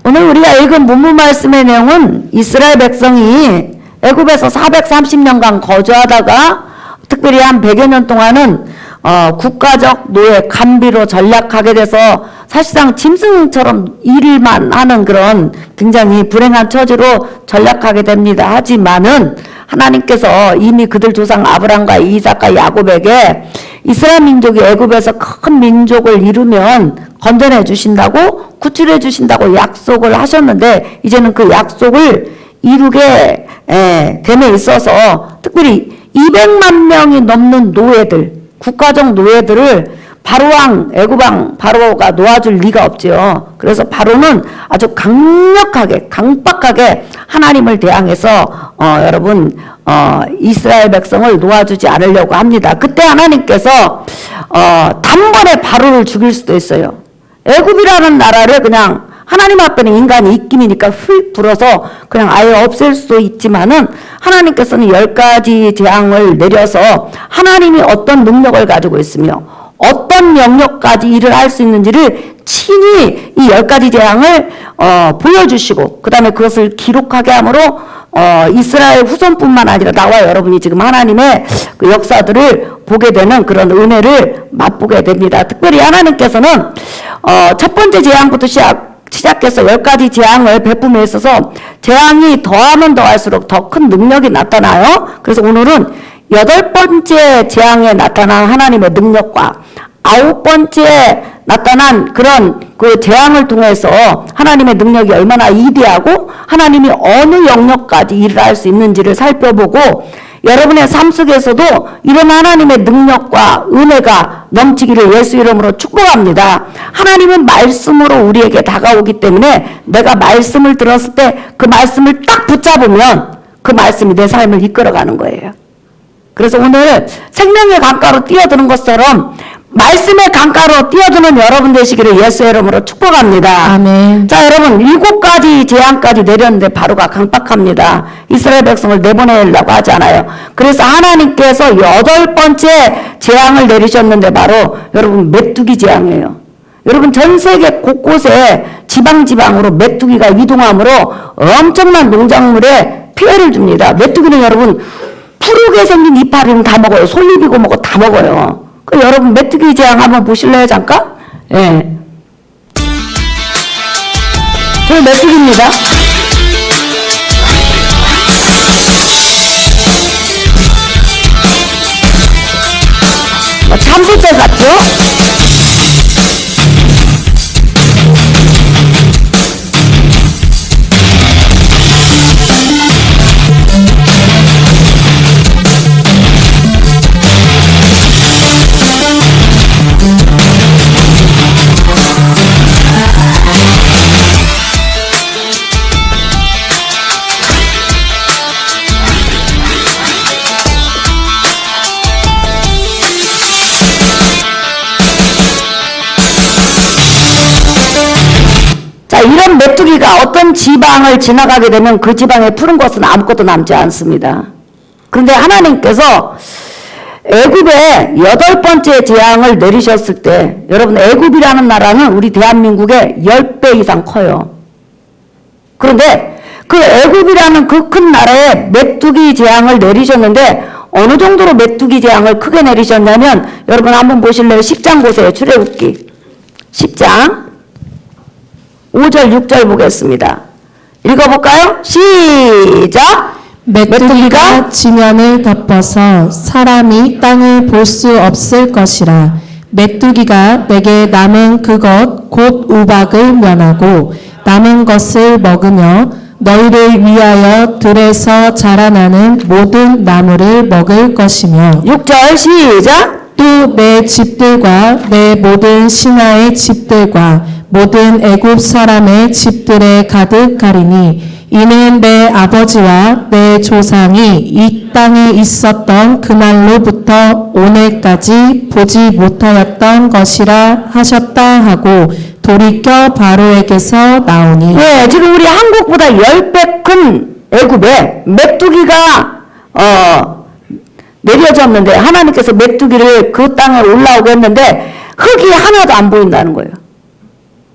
오늘 우리가 읽은 본문 말씀의 내용은 이스라엘 백성이 애굽에서 430년간 거주하다가 특별히 한 100여 년 동안은 국가적 노예 간비로 전락하게 돼서 사실상 짐승처럼 일만 하는 그런 굉장히 불행한 처지로 전락하게 됩니다. 하지만은 하나님께서 이미 그들 조상 아브람과 이삭과 야곱에게 이스라엘 민족이 애굽에서 큰 민족을 이루면 건져내 주신다고 구출해 주신다고 약속을 하셨는데 이제는 그 약속을 이루게 됨에 있어서 특별히 200만 명이 넘는 노예들, 국가적 노예들을 바로왕, 애굽왕 바로가 놓아줄 리가 없지요. 그래서 바로는 아주 강력하게, 강박하게 하나님을 대항해서 여러분 이스라엘 백성을 놓아주지 않으려고 합니다. 그때 하나님께서 단번에 바로를 죽일 수도 있어요. 애굽이라는 나라를 그냥 하나님 앞에는 인간이 입김이니까 휙 불어서 그냥 아예 없앨 수도 있지만은 하나님께서는 10가지 재앙을 내려서 하나님이 어떤 능력을 가지고 있으며 어떤 명령까지 일을 할 수 있는지를 친히 이 10가지 재앙을 보여주시고 그 다음에 그것을 기록하게 함으로 이스라엘 후손뿐만 아니라 나와 여러분이 지금 하나님의 그 역사들을 보게 되는 그런 은혜를 맛보게 됩니다. 특별히 하나님께서는 첫 번째 재앙부터 시작해서 10가지 재앙을 베품에 있어서 재앙이 더하면 더할수록 더 큰 능력이 나타나요. 그래서 오늘은 8번째 재앙에 나타난 하나님의 능력과 9번째 나타난 그런 그 재앙을 통해서 하나님의 능력이 얼마나 위대하고 하나님이 어느 영역까지 일을 할 수 있는지를 살펴보고 여러분의 삶 속에서도 이런 하나님의 능력과 은혜가 넘치기를 예수 이름으로 축복합니다. 하나님은 말씀으로 우리에게 다가오기 때문에 내가 말씀을 들었을 때 그 말씀을 딱 붙잡으면 그 말씀이 내 삶을 이끌어가는 거예요. 그래서 오늘 생명의 강가로 뛰어드는 것처럼 말씀의 강가로 뛰어드는 여러분 되시기를 예수의 이름으로 축복합니다. 아멘. 자, 여러분 7가지 재앙까지 내렸는데 바로가 강박합니다. 이스라엘 백성을 내보내려고 하잖아요. 그래서 하나님께서 8번째 재앙을 내리셨는데 바로 여러분 메뚜기 재앙이에요. 여러분 전 세계 곳곳에 지방으로 메뚜기가 이동함으로 엄청난 농작물에 피해를 줍니다. 메뚜기는 여러분 푸르게 생긴 이파리는 다 먹어요. 솔잎이고 뭐고 다 먹어요. 그 여러분 메뚜기 재앙 한번 보실래요 잠깐? 예. 저 메뚜기입니다. 참새떼 같죠? 자, 이런 메뚜기가 어떤 지방을 지나가게 되면 그 지방에 푸른 것은 아무것도 남지 않습니다. 그런데 하나님께서 애굽에 8번째 재앙을 내리셨을 때 여러분 애굽이라는 나라는 우리 대한민국의 10배 이상 커요. 그런데 그 애굽이라는 그 큰 나라에 메뚜기 재앙을 내리셨는데 어느 정도로 메뚜기 재앙을 크게 내리셨냐면 여러분 한번 보실래요? 10장 보세요. 출애굽기 10장 5절 6절 보겠습니다. 읽어볼까요? 시작! 메뚜기가 지면을 덮어서 사람이 땅을 볼 수 없을 것이라. 메뚜기가 내게 남은 그것 곧 우박을 면하고 남은 것을 먹으며 너희를 위하여 들에서 자라나는 모든 나무를 먹을 것이며 6절 시작! 또 내 집들과 내 모든 신하의 집들과 모든 애굽 사람의 집들에 가득하리니 이는 내 아버지와 내 조상이 이 땅에 있었던 그날로부터 오늘까지 보지 못하였던 것이라 하셨다 하고 돌이켜 바로에게서 나오니. 네, 지금 우리 한국보다 10배 큰 애굽에 메뚜기가 내려졌는데 하나님께서 메뚜기를 그 땅에 올라오게 했는데 흙이 하나도 안 보인다는 거예요.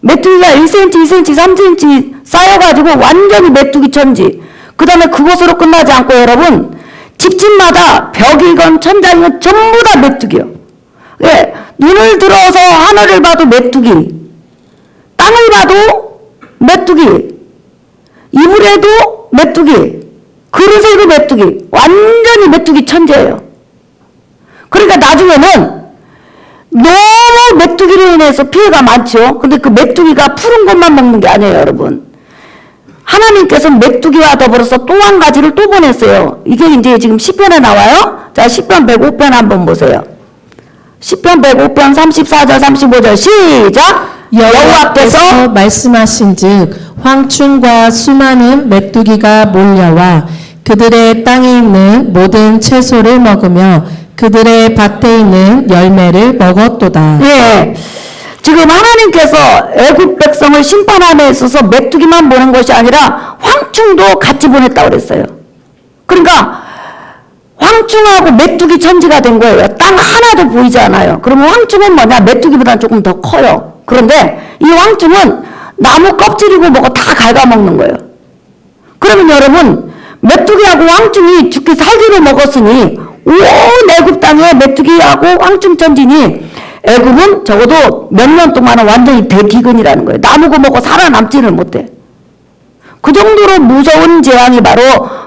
메뚜기가 1cm, 2cm, 3cm 쌓여가지고 완전히 메뚜기 천지. 그 다음에 그것으로 끝나지 않고 여러분 집집마다 벽이건 천장이건 전부 다 메뚜기요. 예, 눈을 들어서 하늘을 봐도 메뚜기, 땅을 봐도 메뚜기, 이불에도 메뚜기, 그릇에도 메뚜기, 완전히 메뚜기 천재예요. 그러니까 나중에는 너무 메뚜기로 인해서 피해가 많죠. 근데 그 메뚜기가 푸른 것만 먹는 게 아니에요, 여러분. 하나님께서 메뚜기와 더불어서 또 한 가지를 또 보냈어요. 이게 이제 지금 시편에 나와요. 자, 시편 105편 한번 보세요. 시편 105편 34절 35절 시작. 여호와께서 말씀하신즉 황충과 수많은 메뚜기가 몰려와 그들의 땅에 있는 모든 채소를 먹으며 그들의 밭에 있는 열매를 먹었도다. 예. 지금 하나님께서 애굽 백성을 심판함에 있어서 메뚜기만 보낸 것이 아니라 황충도 같이 보냈다고 그랬어요. 그러니까 황충하고 메뚜기 천지가 된 거예요. 땅 하나도 보이지 않아요. 그러면 황충은 뭐냐? 메뚜기보다는 조금 더 커요. 그런데 이 황충은 나무 껍질이고 뭐고 다 갉아먹는 거예요. 그러면 여러분 메뚜기하고 황충이 죽기 살기로 먹었으니 온 애굽 땅에 메뚜기하고 황충 천지니 애굽은 적어도 몇 년 동안은 완전히 대기근이라는 거예요. 나무고 뭐고 살아남지를 못해. 그 정도로 무서운 재앙이 바로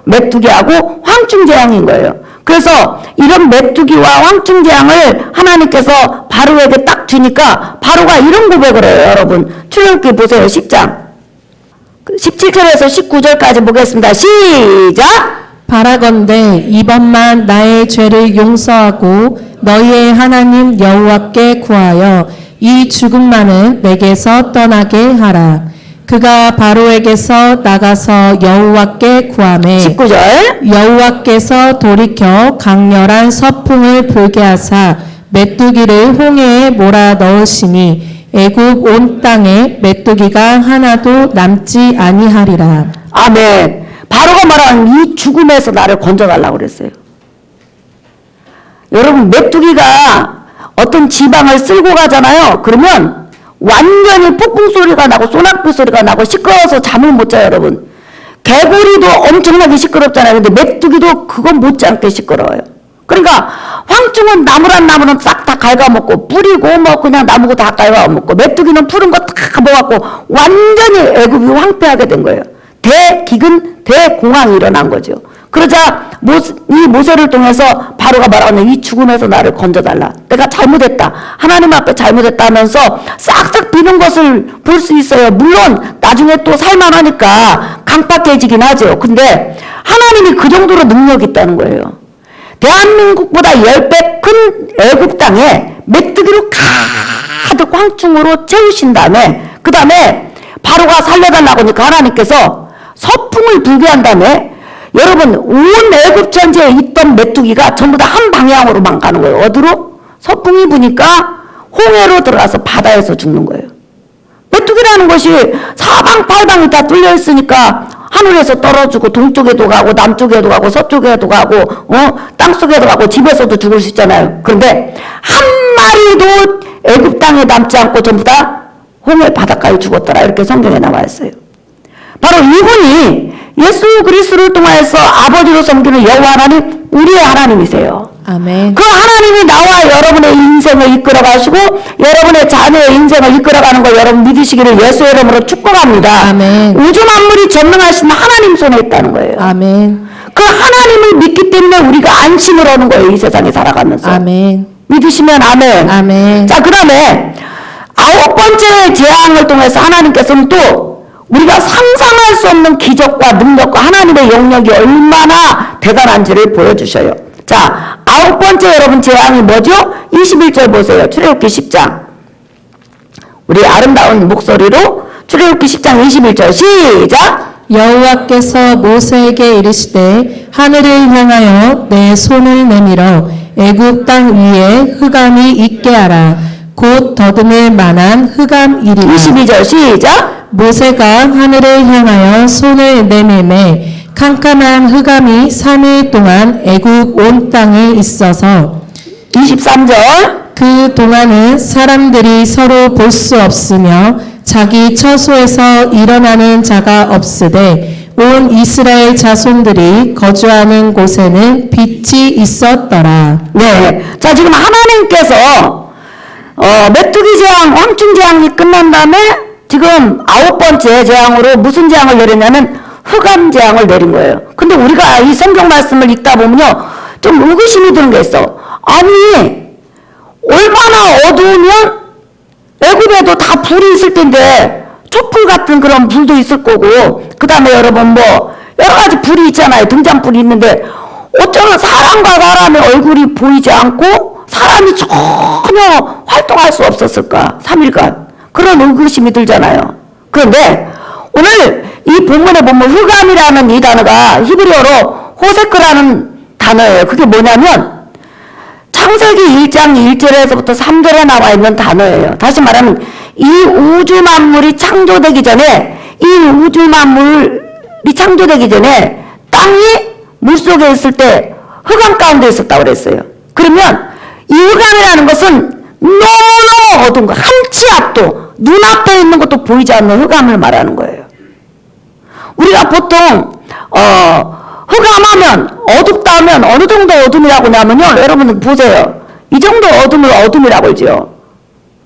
메뚜기하고 황충 재앙인 거예요. 그래서 이런 메뚜기와 황충 재앙을 하나님께서 바로에게 딱 주니까 바로가 이런 고백을 해요. 여러분 출애굽기 보세요. 10장 17절에서 19절까지 보겠습니다. 시작. 바라건대 이번만 나의 죄를 용서하고 너희의 하나님 여호와께 구하여 이 죽음만은 내게서 떠나게 하라. 그가 바로에게서 나가서 여호와께 구하매 19절 여호와께서 돌이켜 강렬한 서풍을 불게 하사 메뚜기를 홍해에 몰아 넣으시니 애굽 온 땅에 메뚜기가 하나도 남지 아니하리라. 아멘. 바로가 말하는 이 죽음에서 나를 건져달라고 그랬어요. 여러분 메뚜기가 어떤 지방을 쓸고 가잖아요. 그러면 완전히 폭풍 소리가 나고 소나기 소리가 나고 시끄러워서 잠을 못 자요. 여러분 개구리도 엄청나게 시끄럽잖아요. 근데 메뚜기도 그건 못지않게 시끄러워요. 그러니까 황충은 나무란 나무는 싹 다 갉아먹고 뿌리고 뭐 그냥 나무고 다 갉아먹고 메뚜기는 푸른 거 다 먹었고 완전히 애굽이 황폐하게 된 거예요. 대기근 대공황이 일어난 거죠. 그러자 이 모세를 통해서 바로가 말하는 이 죽음에서 나를 건져달라. 내가 잘못했다. 하나님 앞에 잘못했다 하면서 싹싹 비는 것을 볼 수 있어요. 물론 나중에 또 살만하니까 강팍해지긴 하죠. 근데 하나님이 그 정도로 능력이 있다는 거예요. 대한민국보다 10배 큰 애굽 땅에 메뚜기로 가득 황충으로 채우신 다음에 그 다음에 바로가 살려달라고 하니까 하나님께서 서풍을 불게 한 다음에 여러분 온 애굽 전체에 있던 메뚜기가 전부 다 한 방향으로만 가는 거예요. 어디로? 서풍이 부니까 홍해로 들어가서 바다에서 죽는 거예요. 메뚜기라는 것이 사방팔방이 다 뚫려 있으니까 하늘에서 떨어지고 동쪽에도 가고 남쪽에도 가고 서쪽에도 가고 땅속에도 가고 집에서도 죽을 수 있잖아요. 그런데 한 마리도 애굽 땅에 남지 않고 전부 다 홍해 바닷가에 죽었더라. 이렇게 성경에 나와 있어요. 바로 이분이 예수 그리스도를 통하여서 아버지로 섬기는 여호와 하나님, 우리의 하나님이세요. 아멘. 그 하나님이 나와 여러분의 인생을 이끌어 가시고 여러분의 자녀의 인생을 이끌어가는 걸 여러분 믿으시기를 예수의 이름으로 축복합니다. 아멘. 우주 만물이 전능하신 하나님 손에 있다는 거예요. 아멘. 그 하나님을 믿기 때문에 우리가 안심을 얻는 거예요. 이 세상에 살아가면서. 아멘. 믿으시면 아멘. 아멘. 자, 그 다음에 9번째 재앙을 통해서 하나님께서는 또 우리가 상상할 수 없는 기적과 능력과 하나님의 영역이 얼마나 대단한지를 보여주셔요. 자, 9번째 여러분 재앙이 뭐죠? 21절 보세요. 출애굽기 10장. 우리 아름다운 목소리로 출애굽기 10장 21절 시작. 여호와께서 모세에게 이르시되 하늘을 향하여 내 손을 내밀어 애굽 땅 위에 흑암이 있게 하라. 곧 더듬을 만한 흑암이리라. 22절 시작. 모세가 하늘을 향하여 손을 내밀매 캄캄한 흑암이 3일 동안 애굽 온 땅에 있어서 23절 그 동안은 사람들이 서로 볼 수 없으며 자기 처소에서 일어나는 자가 없으되 온 이스라엘 자손들이 거주하는 곳에는 빛이 있었더라. 네. 자, 지금 하나님께서 메뚜기 재앙, 황충 재앙이 끝난 다음에 지금 9번째 재앙으로 무슨 재앙을 내렸냐면 흑암 재앙을 내린 거예요. 근데 우리가 이 성경 말씀을 읽다 보면요, 좀 의구심이 드는 게 있어. 아니, 얼마나 어두우면 애굽에도 다 불이 있을 텐데 촛불 같은 그런 불도 있을 거고, 그 다음에 여러분 뭐 여러 가지 불이 있잖아요. 등잔불이 있는데 어쩌면 사람과 사람의 얼굴이 보이지 않고 사람이 전혀 활동할 수 없었을까? 3일간. 그런 의구심이 들잖아요. 그런데 오늘 이 본문에 보면 흑암이라는 이 단어가 히브리어로 호세크라는 단어예요. 그게 뭐냐면 창세기 1장 1절에서부터 3절에 나와 있는 단어예요. 다시 말하면 이 우주 만물이 창조되기 전에, 이 우주 만물이 창조되기 전에 땅이 물속에 있을 때 흑암 가운데 있었다고 그랬어요. 그러면 이 흑암이라는 것은 너무너무 어두운 거, 한 치 앞도, 눈앞에 있는 것도 보이지 않는 흑암을 말하는 거예요. 우리가 보통 흑암하면, 어둡다 하면 어느 정도 어둠이라고 하냐면요, 여러분 보세요. 이 정도 어둠을 어둠이라고 하죠.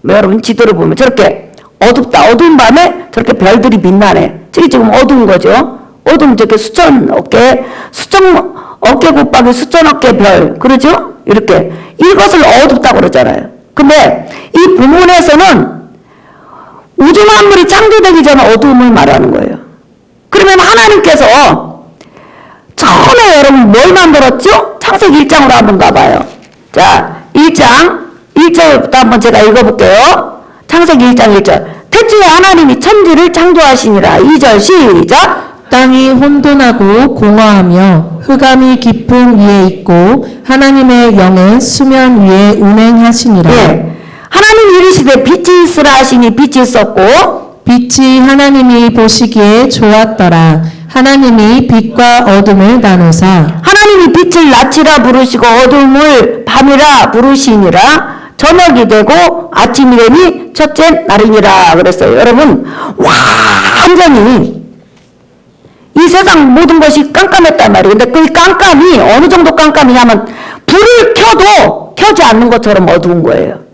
여러분 지도를 보면 저렇게 어둡다, 어두운 밤에 저렇게 별들이 빛나네. 저게 지금 어두운 거죠. 어두운 저렇게 수천 어깨 곱하기 수천 어깨 별, 그러죠? 이렇게 이것을 어둡다고 그러잖아요. 근데 이 본문에서는 우주 만물이 창조되기 전에 어두움을 말하는 거예요. 그러면 하나님께서 처음에 여러분 뭘 만들었죠? 창세기 1장으로 한번 가봐요. 자, 1장 1절부터 한번 제가 읽어볼게요. 창세기 1장 1절. 태초에 하나님이 천지를 창조하시니라. 2절 시작. 땅이 혼돈하고 공허하며 흑암이 깊음 위에 있고 하나님의 영은 수면 위에 운행하시니라. 예. 하나님 이르시되 빛이 있으라 하시니 빛이 있었고, 빛이 하나님이 보시기에 좋았더라. 하나님이 빛과 어둠을 나누사 하나님이 빛을 낮이라 부르시고 어둠을 밤이라 부르시니라. 저녁이 되고 아침이 되니 첫째 날이니라 그랬어요. 여러분, 완전히 이 세상 모든 것이 깜깜했단 말이에요. 근데 그 깜깜이 어느 정도 깜깜이냐면 불을 켜도 켜지 않는 것처럼 어두운 거예요.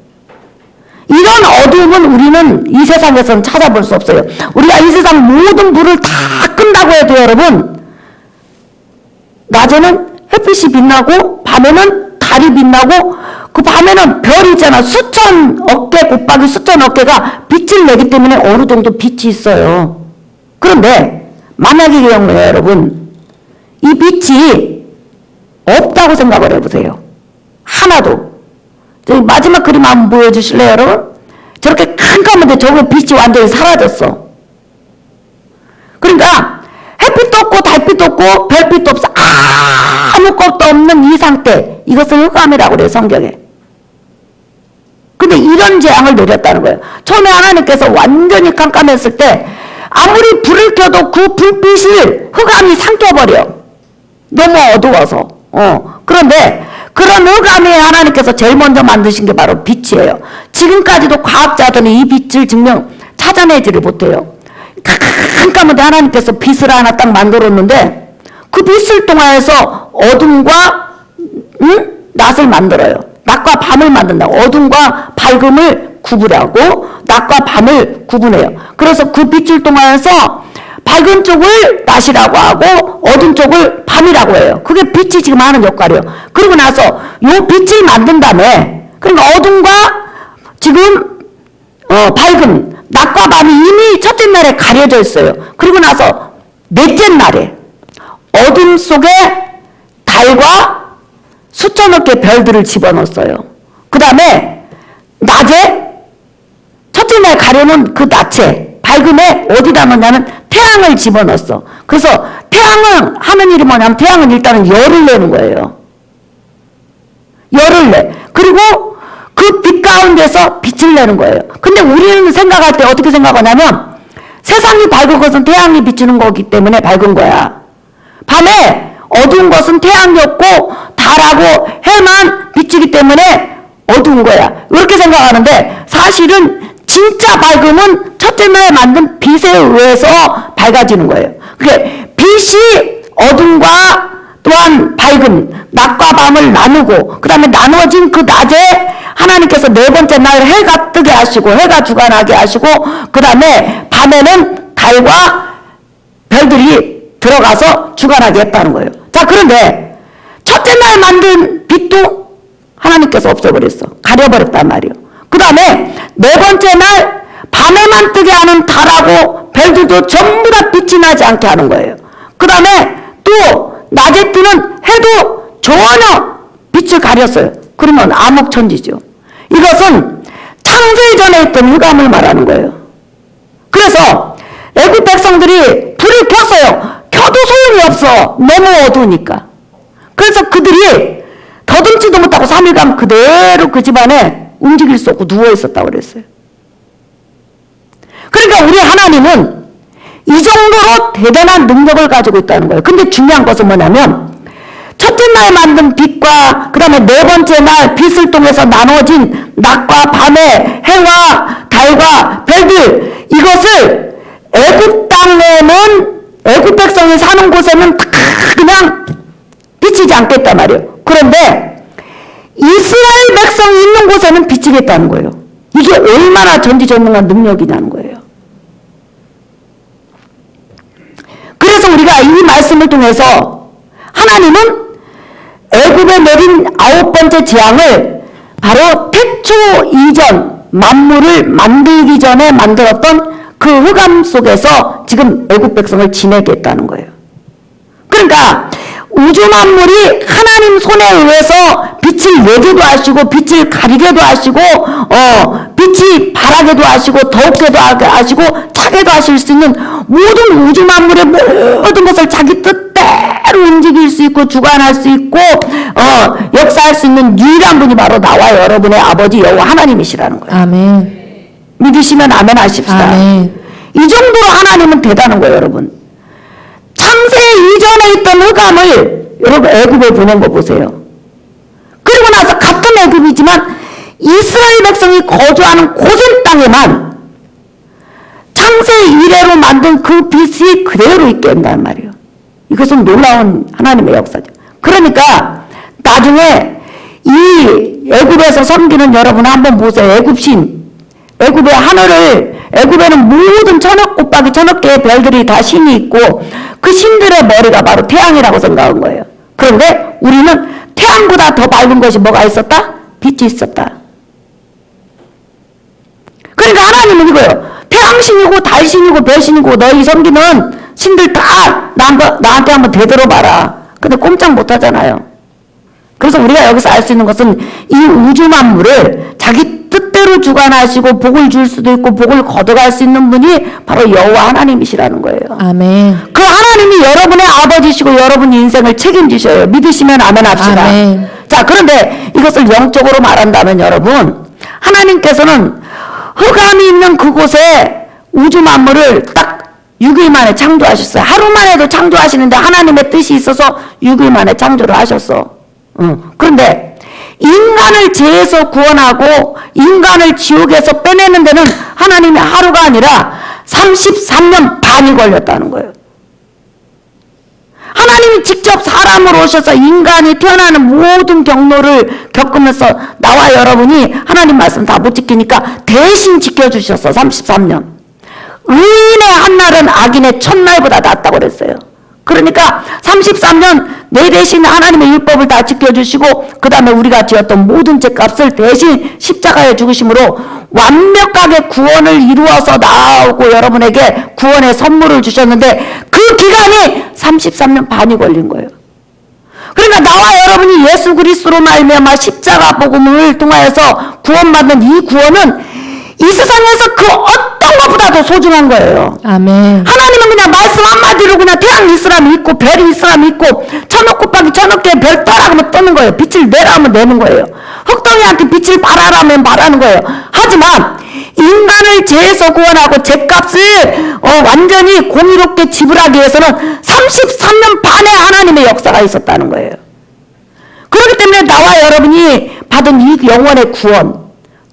이런 어두움은 우리는 이 세상에서는 찾아볼 수 없어요. 우리가 이 세상 모든 불을 다 끈다고 해도 여러분, 낮에는 햇빛이 빛나고 밤에는 달이 빛나고 그 밤에는 별이 있잖아. 수천 어깨 곱하기 수천 어깨가 빛을 내기 때문에 어느 정도 빛이 있어요. 그런데 만약의 경우에 여러분, 이 빛이 없다고 생각을 해보세요. 하나도. 저기 마지막 그림 한번 보여주실래요, 여러분? 저렇게 깜깜한데 저거 빛이 완전히 사라졌어. 그러니까 햇빛도 없고 달빛도 없고 별빛도 없어. 아무것도 없는 이 상태. 이것을 흑암이라고 그래요, 성경에. 근데 이런 재앙을 내렸다는 거예요. 처음에 하나님께서 완전히 깜깜했을 때 아무리 불을 켜도 그 불빛을 흑암이 삼켜버려. 너무 어두워서. 그런데 그런 흑암에 하나님께서 제일 먼저 만드신 게 바로 빛이에요. 지금까지도 과학자들은 이 빛을 찾아내지를 못해요. 깜깜한데 하나님께서 빛을 하나 딱 만들었는데 그 빛을 통해서 어둠과 낮을 만들어요. 낮과 밤을 만든다. 어둠과 밝음을 구분하고 낮과 밤을 구분해요. 그래서 그 빛을 통해서 밝은 쪽을 낮이라고 하고 어두운 쪽을 밤이라고 해요. 그게 빛이 지금 하는 역할이에요. 그리고 나서 요 빛을 만든 다음에, 그러니까 어둠과 지금 밝음, 낮과 밤이 이미 첫째 날에 가려져 있어요. 그리고 나서 넷째 날에 어둠 속에 달과 수천억 개 별들을 집어넣었어요. 그 다음에 낮에 첫째 날 가려놓은 그 낮에 밝음에 어디다 넣냐면 태양을 집어넣었어. 그래서 태양은 하는 일이 뭐냐면 태양은 일단은 열을 내는 거예요. 열을 내. 그리고 그 빛 가운데서 빛을 내는 거예요. 근데 우리는 생각할 때 어떻게 생각하냐면 세상이 밝은 것은 태양이 비추는 거기 때문에 밝은 거야. 밤에 어두운 것은 태양이 없고 달하고 해만 비추기 때문에 어두운 거야. 이렇게 생각하는데 사실은 진짜 밝음은 첫째 날 만든 빛에 의해서 밝아지는 거예요. 그게 빛이 어둠과 또한 밝음, 낮과 밤을 나누고 그 다음에 나누어진 그 낮에 하나님께서 네 번째 날 해가 뜨게 하시고 해가 주관하게 하시고 그 다음에 밤에는 달과 별들이 들어가서 주관하게 했다는 거예요. 자, 그런데 첫째 날 만든 빛도 하나님께서 없애버렸어. 가려버렸단 말이에요. 그 다음에 네 번째 날 밤에만 뜨게 하는 달하고 별들도 전부 다 빛이 나지 않게 하는 거예요. 그 다음에 또 낮에 뜨는 해도 전혀 빛을 가렸어요. 그러면 암흑천지죠. 이것은 창세 전에 있던 흑암을 말하는 거예요. 그래서 애굽 백성들이 불을 켰어요. 켜도 소용이 없어. 너무 어두우니까. 그래서 그들이 더듬지도 못하고 3일간 그대로 그 집안에 움직일 수 없고 누워 있었다고 그랬어요. 그러니까 우리 하나님은 이 정도로 대단한 능력을 가지고 있다는 거예요. 근데 중요한 것은 뭐냐면 첫째 날 만든 빛과 그 다음에 네 번째 날 빛을 통해서 나눠진 낮과 밤의 해와 달과 별들, 이것을 애굽 땅에는 애굽 백성이 사는 곳에는 다 그냥 비치지 않겠단 말이에요. 그런데 이스라엘 백성이 있는 곳에는 비치겠다는 거예요. 이게 얼마나 전지전능한 능력이냐는 거예요. 그래서 우리가 이 말씀을 통해서 하나님은 애굽에 내린 9번째 재앙을 바로 태초 이전 만물을 만들기 전에 만들었던 그 흑암 속에서 지금 애굽 백성을 지내게 했다는 거예요. 그러니까 우주 만물이 하나님 손에 의해서 빛을 내기도 하시고 빛을 가리게도 하시고 빛이 바라게도 하시고 더욱게도 하시고 차게도 하실 수 있는 모든 우주 만물의 모든 것을 자기 뜻대로 움직일 수 있고 주관할 수 있고 역사할 수 있는 유일한 분이 바로 나와 여러분의 아버지 여호와 하나님이시라는 거예요. 아멘. 믿으시면 아멘 하십시다. 아멘. 이 정도로 하나님은 대단한 거예요, 여러분. 창세 이전에 있던 흑암을 여러분 애굽에 보낸 거 보세요. 그리고 나서 같은 애굽이지만 이스라엘 백성이 거주하는 고센 땅에만 창세 이래로 만든 그 빛이 그대로 있게 한단 말이에요. 이것은 놀라운 하나님의 역사죠. 그러니까 나중에 이 애굽에서 섬기는 여러분 한번 보세요. 애굽신, 애굽의 하늘을, 애굽에는 모든 천억 곱하기 천억 개의 별들이 다 신이 있고 그 신들의 머리가 바로 태양이라고 생각한 거예요. 그런데 우리는 태양보다 더 밝은 것이 뭐가 있었다? 빛이 있었다. 그러니까 하나님은 이거예요. 태양신이고 달신이고 별신이고 너희 섬기는 신들 다 나한테 한번 되돌아봐라. 근데 꼼짝 못하잖아요. 그래서 우리가 여기서 알 수 있는 것은 이 우주 만물을 자기 뜻대로 주관하시고 복을 줄 수도 있고 복을 걷어갈 수 있는 분이 바로 여호와 하나님이시라는 거예요. 아멘. 그 하나님이 여러분의 아버지시고 여러분 인생을 책임지셔요. 믿으시면 아멘 합시다. 아멘. 자, 그런데 이것을 영적으로 말한다면 여러분, 하나님께서는 흑암이 있는 그곳에 우주 만물을 딱 6일 만에 창조하셨어요. 하루만 해도 창조하시는데 하나님의 뜻이 있어서 6일 만에 창조를 하셨어. 그런데 인간을 죄에서 구원하고 인간을 지옥에서 빼내는 데는 하나님이 하루가 아니라 33년 반이 걸렸다는 거예요. 하나님이 직접 사람으로 오셔서 인간이 태어나는 모든 경로를 겪으면서 나와 여러분이 하나님 말씀 다 못 지키니까 대신 지켜주셨어. 33년. 의인의 한 날은 악인의 첫날보다 낫다고 그랬어요. 그러니까 33년 내 대신 하나님의 율법을 다 지켜주시고 그 다음에 우리가 지었던 모든 죄값을 대신 십자가에 죽으심으로 완벽하게 구원을 이루어서 나오고 여러분에게 구원의 선물을 주셨는데 그 기간이 33년 반이 걸린 거예요. 그러니까 나와 여러분이 예수 그리스도로 말미암아 십자가 복음을 통하여서 구원받는 이 구원은 이 세상에서 그 어떤 것보다도 소중한 거예요. 아멘. 하나님은 그냥 말씀 한마디로 그냥 태양 있으라면 있고 별이 있으라면 있고 천억 곱하기 천억 개의 별 떠라 하면 떠는 거예요. 빛을 내라 하면 내는 거예요. 흑덩이한테 빛을 발하라면 발하는 거예요. 하지만 인간을 죄에서 구원하고 죄값을 완전히 공의롭게 지불하기 위해서는 33년 반의 하나님의 역사가 있었다는 거예요. 그렇기 때문에 나와 여러분이 받은 이 영혼의 구원,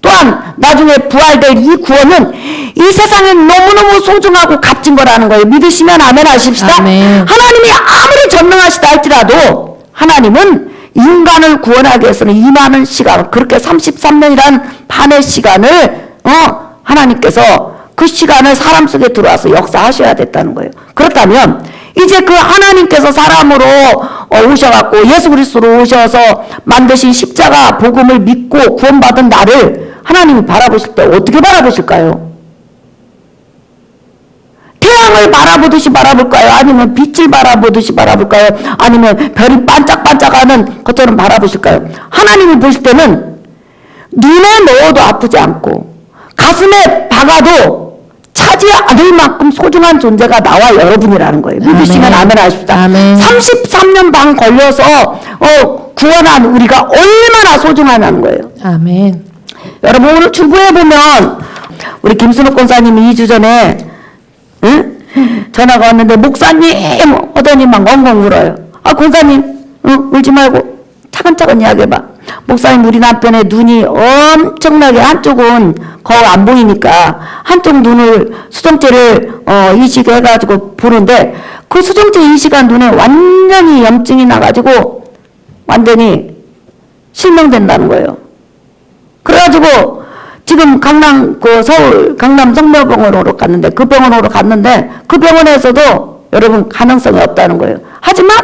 또한 나중에 부활될 이 구원은 이 세상에 너무너무 소중하고 값진 거라는 거예요. 믿으시면 아멘 하십시다. 아멘. 하나님이 아무리 전능하시다 할지라도 하나님은 인간을 구원하기 위해서는 이 많은 시간, 그렇게 33년이란 반의 시간을 하나님께서 그 시간을 사람 속에 들어와서 역사하셔야 됐다는 거예요. 그렇다면 이제 그 하나님께서 사람으로 오셔갖고 예수 그리스도로 오셔서 만드신 십자가 복음을 믿고 구원받은 나를 하나님이 바라보실 때 어떻게 바라보실까요? 태양을 바라보듯이 바라볼까요? 아니면 빛을 바라보듯이 바라볼까요? 아니면 별이 반짝반짝하는 것처럼 바라보실까요? 하나님을 보실 때는 눈에 넣어도 아프지 않고 가슴에 박아도 차지 않을 만큼 소중한 존재가 나와 여러분이라는 거예요. 믿으시면 아멘 하십시다. 아멘. 33년 반 걸려서 구원한 우리가 얼마나 소중하냐는 거예요. 아멘. 여러분 오늘 주부에 보면 우리 김순옥 권사님이 2주 전에 전화가 왔는데 목사님 하더니 막 엉엉 울어요. 아 권사님 울지 말고 차근차근 이야기해봐. 목사님 우리 남편의 눈이 엄청나게 한쪽은 거의 안 보이니까 한쪽 눈을 수정제를 이식해가지고 보는데 그 수정제 이식한 눈에 완전히 염증이 나가지고 완전히 실명된다는 거예요. 그래가지고 지금 서울 강남 성묘병원으로 갔는데 그 병원에서도 여러분 가능성이 없다는 거예요. 하지만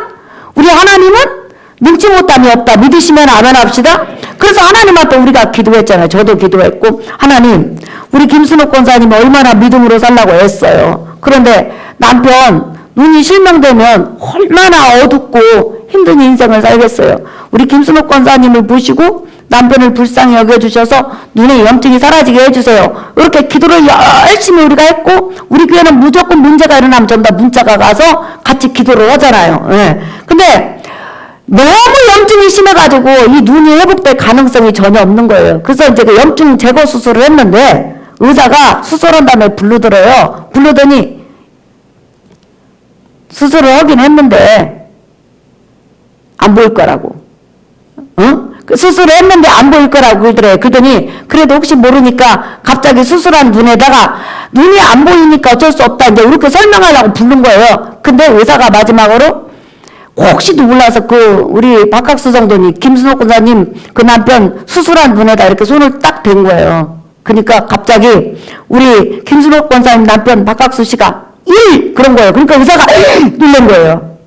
우리 하나님은 능치 못함이 없다. 믿으시면 아멘 합시다. 그래서 하나님한테 우리가 기도했잖아요. 저도 기도했고 하나님 우리 김순옥 권사님이 얼마나 믿음으로 살라고 했어요. 그런데 남편 눈이 실명되면 얼마나 어둡고 힘든 인생을 살겠어요. 우리 김순옥 권사님을 보시고 남편을 불쌍히 여겨주셔서 눈에 염증이 사라지게 해주세요. 이렇게 기도를 열심히 우리가 했고 우리 교회는 무조건 문제가 일어나면 전부 다 문자가 가서 같이 기도를 하잖아요. 예. 근데 너무 염증이 심해가지고 이 눈이 회복될 가능성이 전혀 없는 거예요. 그래서 이제 그 염증 제거 수술을 했는데 의사가 수술한 다음에 부르더래요. 부르더니 수술을 하긴 했는데 안 보일 거라고. 그 수술을 했는데 안 보일 거라고 그러더래요. 그러더니 그래도 혹시 모르니까 갑자기 수술한 눈에다가 눈이 안 보이니까 어쩔 수 없다. 이제 이렇게 설명하려고 부른 거예요. 근데 의사가 마지막으로 혹시도 몰라서 우리 박학수 성도님 김순옥 권사님 그 남편 수술한 눈에다 이렇게 손을 딱 댄 거예요. 그러니까 갑자기 우리 김순옥 권사님 남편 박학수 씨가 1 그런 거예요. 그러니까 의사가 놀란 거예요.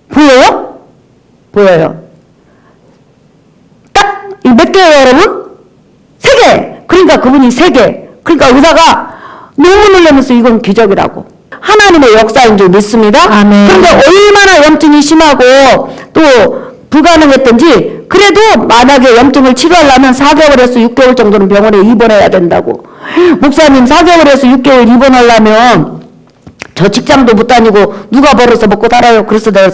보여요? 보여요. 딱 몇 개예요 여러분? 3개. 그러니까 그분이 3개. 그러니까 의사가 너무 놀라면서 이건 기적이라고. 하나님의 역사인 줄 믿습니다. 아멘. 그런데 얼마나 염증이 심하고 또 불가능했던지 그래도 만약에 염증을 치료하려면 4개월에서 6개월 정도는 병원에 입원해야 된다고. 목사님 4개월에서 6개월 입원하려면 저 직장도 못 다니고 누가 벌어서 먹고 살아요. 그래서 내가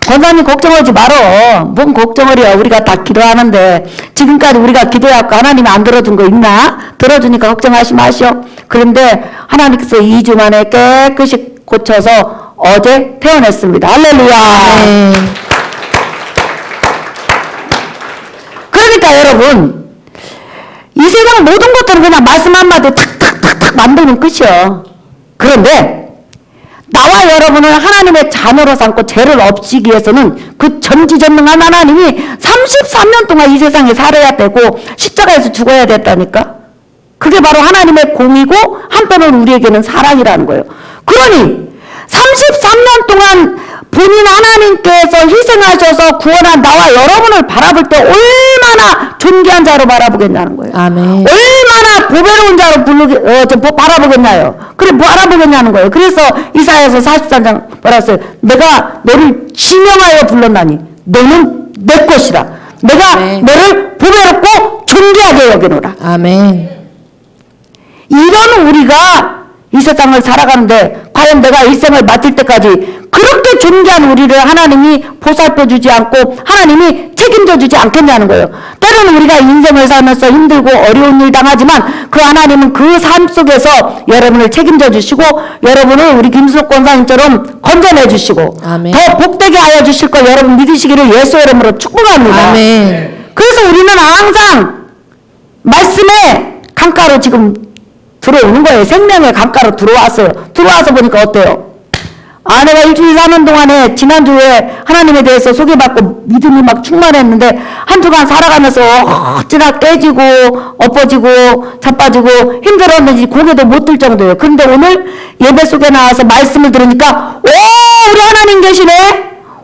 권사님 걱정하지 말어. 뭔 걱정을 해요. 우리가 다 기도하는데 지금까지 우리가 기도해갖고 하나님이 안 들어준 거 있나? 들어주니까 걱정하지 마시오. 그런데 하나님께서 2주 만에 깨끗이 고쳐서 어제 태어났습니다. 할렐루야. 네. 그러니까 여러분 이 세상 모든 것들은 그냥 말씀 한마디 탁탁탁탁 만들면 끝이요. 그런데 나와 여러분을 하나님의 자녀로 삼고 죄를 없애기 위해서는 그 전지전능한 하나님이 33년 동안 이 세상에 살아야 되고 십자가에서 죽어야 됐다니까. 그게 바로 하나님의 공이고 한편으로 우리에게는 사랑이라는 거예요. 그러니 33년 동안 본인 하나님께서 희생하셔서 구원한 나와 여러분을 바라볼 때 얼마나 존귀한 자로 바라보겠냐는 거예요. 아멘. 얼마나 보배로운 자로 바라보겠냐요. 그래 바라보겠냐는 거예요. 그래서 이사야서 43장 뭐라 했어요? 내가 너를 지명하여 불렀나니 너는 내 것이라. 내가 아멘. 너를 보배롭고 존귀하게 여기노라. 아멘. 이런 우리가 이 세상을 살아가는데 과연 내가 일생을 마칠 때까지 그렇게 존귀한 우리를 하나님이 보살펴주지 않고 하나님이 책임져주지 않겠냐는 거예요. 때로는 우리가 인생을 살면서 힘들고 어려운 일 당하지만 그 하나님은 그 삶 속에서 여러분을 책임져 주시고 여러분을 우리 김순옥 권사님처럼 건져내 주시고 아멘. 더 복되게 하여 주실 걸 여러분 믿으시기를 예수 이름으로 축복합니다. 아멘. 그래서 우리는 항상 말씀의 강가로 지금 들어오는 거예요. 생명의 강가로 들어왔어요. 들어와서 보니까 어때요? 내가 일주일 사는 동안에 지난주에 하나님에 대해서 소개받고 믿음이 막 충만했는데 한 주간 살아가면서 어찌나 깨지고 엎어지고 자빠지고 힘들었는지 고개도 못 들 정도예요. 그런데 오늘 예배 속에 나와서 말씀을 들으니까 우리 하나님 계시네.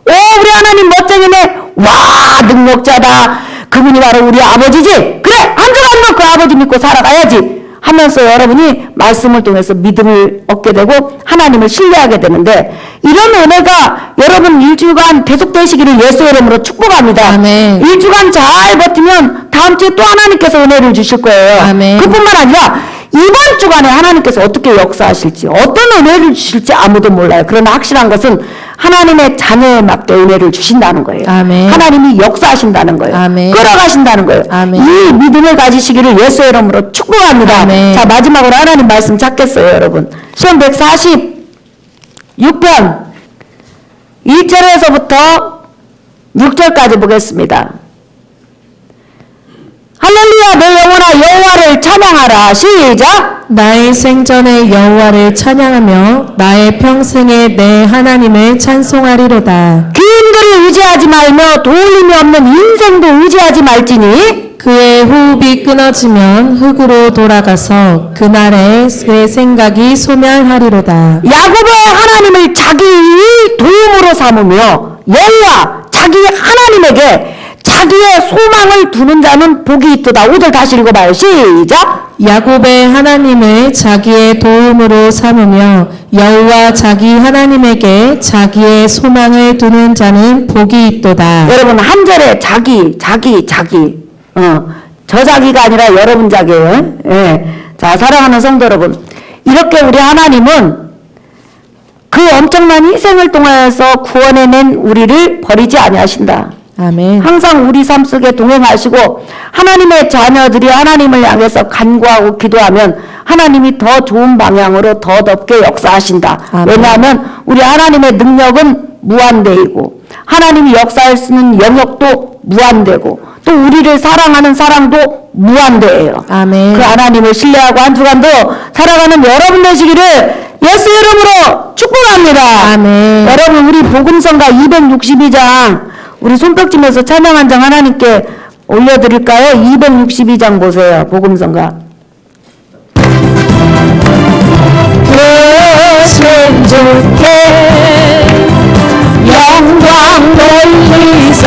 우리 하나님 멋쟁이네. 와, 능력자다. 그분이 바로 우리 아버지지. 그래, 한 주간만 그 아버지 믿고 살아가야지 하면서 여러분이 말씀을 통해서 믿음을 얻게 되고 하나님을 신뢰하게 되는데, 이런 은혜가 여러분 일주일간 계속되시기를 예수의 이름으로 축복합니다. 아멘. 일주간 잘 버티면 다음 주에 또 하나님께서 은혜를 주실 거예요. 아멘. 그뿐만 아니라 이번 주간에 하나님께서 어떻게 역사하실지, 어떤 은혜를 주실지 아무도 몰라요. 그러나 확실한 것은 하나님의 자녀에 맞게 은혜를 주신다는 거예요. 아멘. 하나님이 역사하신다는 거예요. 아멘. 끌어가신다는 거예요. 아멘. 이 믿음을 가지시기를 예수의 이름으로 축복합니다. 아멘. 자, 마지막으로 하나님 말씀 찾겠어요, 여러분. 시험 146편 1절에서부터 6절까지 보겠습니다. 할렐루야, 내 영혼아 여호와를 찬양하라. 시작. 나의 생전에 여호와를 찬양하며 나의 평생에 내 하나님을 찬송하리로다. 귀인들을 의지하지 말며 도움이 없는 인생도 의지하지 말지니 그의 호흡이 끊어지면 흙으로 돌아가서 그날에 그의 생각이 소멸하리로다. 야곱의 하나님을 자기의 도움으로 삼으며 여호와 자기 하나님에게 자기의 소망을 두는 자는 복이 있도다. 5절 다시 읽어봐요. 시작. 야곱의 하나님을 자기의 도움으로 삼으며 여호와 자기 하나님에게 자기의 소망을 두는 자는 복이 있도다. 여러분 한 절에 자기 저 자기가 아니라 여러분 자기예요. 예. 자, 사랑하는 성도 여러분, 이렇게 우리 하나님은 그 엄청난 희생을 통하여서 구원해낸 우리를 버리지 아니하신다. 아멘. 항상 우리 삶 속에 동행하시고 하나님의 자녀들이 하나님을 향해서 간구하고 기도하면 하나님이 더 좋은 방향으로 더 넓게 역사하신다. 아멘. 왜냐하면 우리 하나님의 능력은 무한대이고 하나님이 역사할 수 있는 영역도 무한대고 또 우리를 사랑하는 사랑도 무한대예요. 아멘. 그 하나님을 신뢰하고 한 주간도 살아가는 여러분 되시기를 예수 이름으로 축복합니다. 아멘. 여러분 우리 복음성가 262장 우리 손뼉치면서 찬양 한 장 하나님께 올려드릴까요? 262장 보세요. 복음성가. 크신 주께 영광 돌리세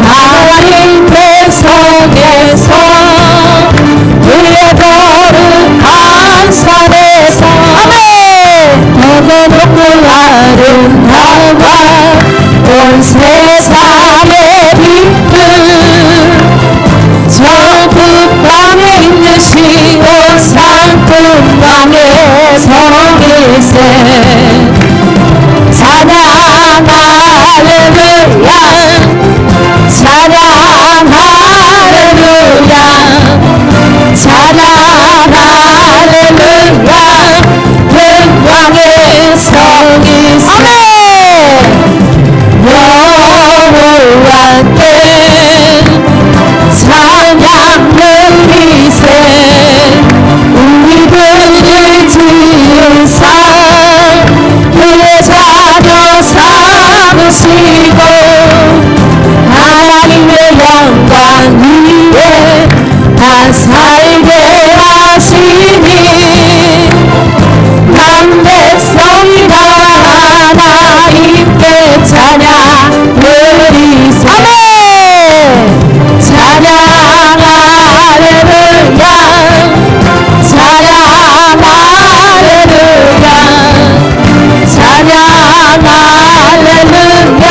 하나님 백성에서 그의 거룩한 산에서 아멘. 더더 높고 아름다워 온 세상의 빛들 저 북방에 있는 시온 산끝방에 성일세 찬양 할렐루야 찬양 할렐루야 찬양 할렐루야 영광의 성일세 여호와께 찬양 드리세 우리들을 지으사 그의 자녀 삼으시고 하나님의 영광 위에 다 살게 하시니 난 백성이라 하나님께 찬양 드리세 아멘. 찬양 할렐루야 찬양 할렐루야 찬양 할렐루야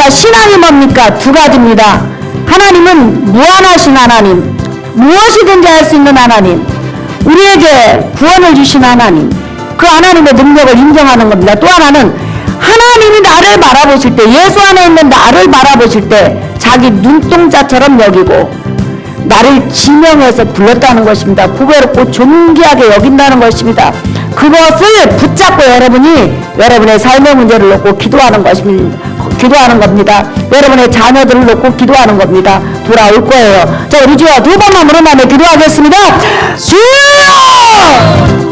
자, 신앙이 뭡니까? 두 가지입니다. 하나님은 무한하신 하나님, 무엇이든지 할 수 있는 하나님, 우리에게 구원을 주신 하나님, 그 하나님의 능력을 인정하는 겁니다. 또 하나는 하나님이 나를 바라보실 때, 예수 안에 있는 나를 바라보실 때 자기 눈동자처럼 여기고 나를 지명해서 불렀다는 것입니다. 보배롭고 존귀하게 여긴다는 것입니다. 그것을 붙잡고 여러분의 삶의 문제를 놓고 기도하는 것입니다. 기도하는 겁니다. 여러분의 자녀들을 놓고 기도하는 겁니다. 돌아올 거예요. 자, 우리 주여 두 번만 물어나며 기도하겠습니다. 주여!